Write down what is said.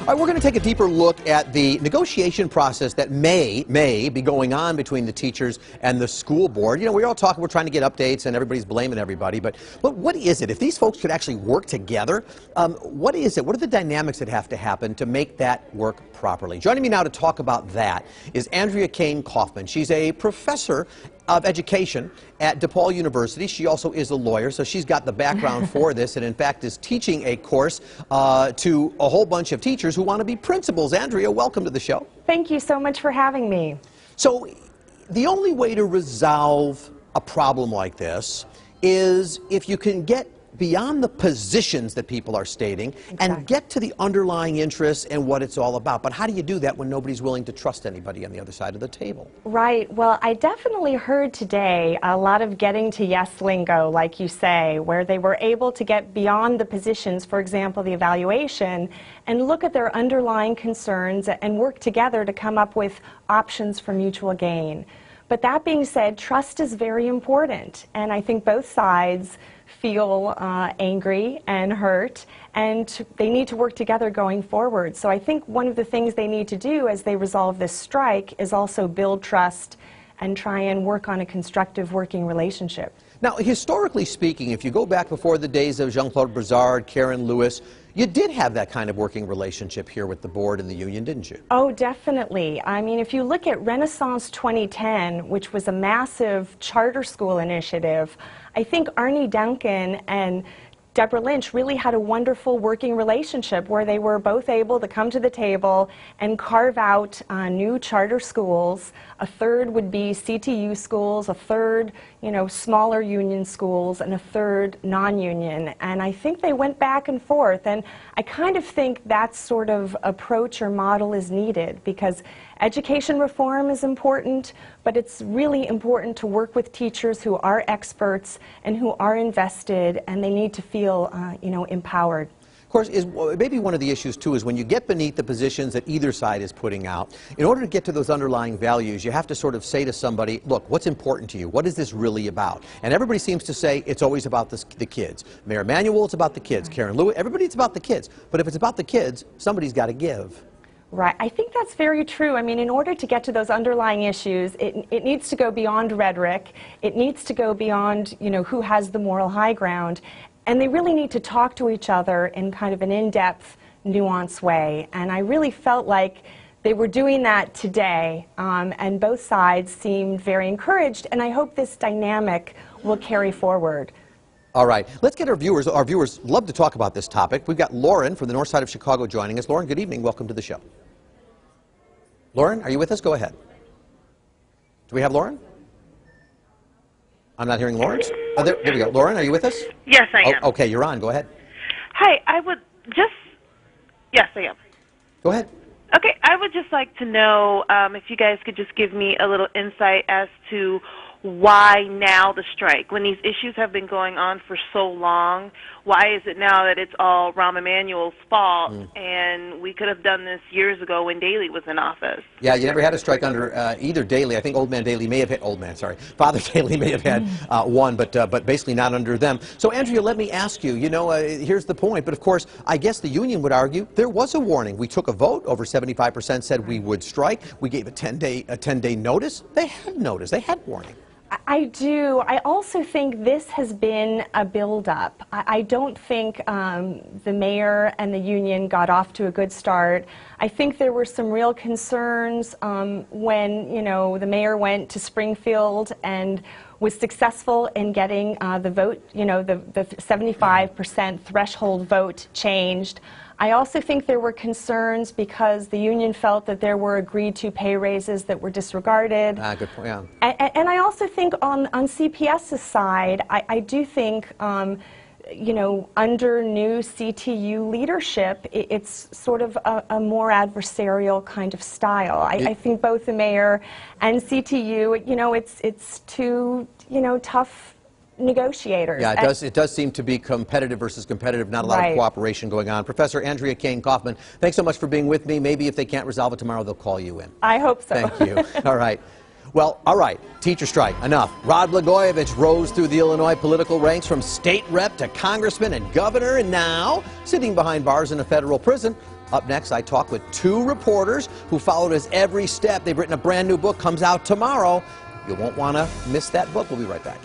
All right, we're going to take a deeper look at the negotiation process that may be going on between the teachers and the school board. You know, we're all talking, we're trying to get updates, and everybody's blaming everybody. But what is it? If these folks could actually work together, what is it? What are the dynamics that have to happen to make that work properly? Joining me now to talk about that is Andrea Kayne Kaufman. She's a professor of education at DePaul University. She also is a lawyer, so she's got the background for this, and in fact is teaching a course to a whole bunch of teachers who want to be principals. Andrea, welcome to the show. Thank you so much for having me. So the only way to resolve a problem like this is if you can get beyond the positions that people are stating and get to the underlying interests and what it's all about. But how do you do that when nobody's willing to trust anybody on the other side of the table? Right. Well, I definitely heard today a lot of getting to yes lingo, like you say, where they were able to get beyond the positions, for example, the evaluation, and look at their underlying concerns and work together to come up with options for mutual gain. But that being said, trust is very important, and I think both sides feel angry and hurt, and they need to work together going forward. So I think one of the things they need to do as they resolve this strike is also build trust and try and work on a constructive working relationship. Now, historically speaking, if you go back before the days of Jean-Claude Brizard, Karen Lewis, you did have that kind of working relationship here with the board and the union, didn't you? Oh, definitely. I mean, if you look at Renaissance 2010, which was a massive charter school initiative, I think Arnie Duncan and Deborah Lynch really had a wonderful working relationship where they were both able to come to the table and carve out new charter schools. A third would be CTU schools, a third, smaller union schools, and a third non-union. And I think they went back and forth, and I kind of think that sort of approach or model is needed because education reform is important, but it's really important to work with teachers who are experts and who are invested, and they need to feel, empowered. Of course, maybe one of the issues, too, is when you get beneath the positions that either side is putting out, in order to get to those underlying values, you have to sort of say to somebody, look, what's important to you? What is this really about? And everybody seems to say it's always about the kids. Mayor Emanuel, it's about the kids. Karen Lewis, everybody, it's about the kids. But if it's about the kids, somebody's got to give. Right. I think that's very true. I mean, in order to get to those underlying issues, it needs to go beyond rhetoric. It needs to go beyond, who has the moral high ground. And they really need to talk to each other in kind of an in-depth, nuanced way. And I really felt like they were doing that today, and both sides seemed very encouraged. And I hope this dynamic will carry forward. All right. Let's get our viewers. Our viewers love to talk about this topic. We've got Lauren from the north side of Chicago joining us. Lauren, good evening. Welcome to the show. Lauren, are you with us? Go ahead. Do we have Lauren? I'm not hearing Lawrence. Oh, there we go. Lauren, are you with us? Yes, I am. Okay, you're on. Go ahead. Hi, I would just... Yes, I am. Go ahead. Okay, I would just like to know if you guys could just give me a little insight as to why now the strike? When these issues have been going on for so long, why is it now that it's all Rahm Emanuel's fault and we could have done this years ago when Daley was in office? Yeah, you never had a strike under either Daley. I think Father Daley may have had one, but basically not under them. So, Andrea, let me ask you, here's the point, but of course, I guess the union would argue there was a warning. We took a vote, over 75% said we would strike. We gave a 10-day notice. They had notice. They had warning. I do. I also think this has been a build-up. I don't think the mayor and the union got off to a good start. I think there were some real concerns when, the mayor went to Springfield and was successful in getting the vote, the 75% threshold vote changed. I also think there were concerns because the union felt that there were agreed-to pay raises that were disregarded. Good point, yeah. And I also think on CPS's side, I do think, under new CTU leadership, it's sort of a more adversarial kind of style. I think both the mayor and CTU, it's two, tough negotiators. Yeah, it does seem to be competitive versus competitive, not a lot of cooperation going on. Professor Andrea Kayne Kaufman, thanks so much for being with me. Maybe if they can't resolve it tomorrow, they'll call you in. I hope so. Thank you. All right. Well, Well, all right, teacher strike, enough. Rod Blagojevich rose through the Illinois political ranks from state rep to congressman and governor, and now sitting behind bars in a federal prison. Up next, I talk with two reporters who followed his every step. They've written a brand new book, comes out tomorrow. You won't want to miss that book. We'll be right back.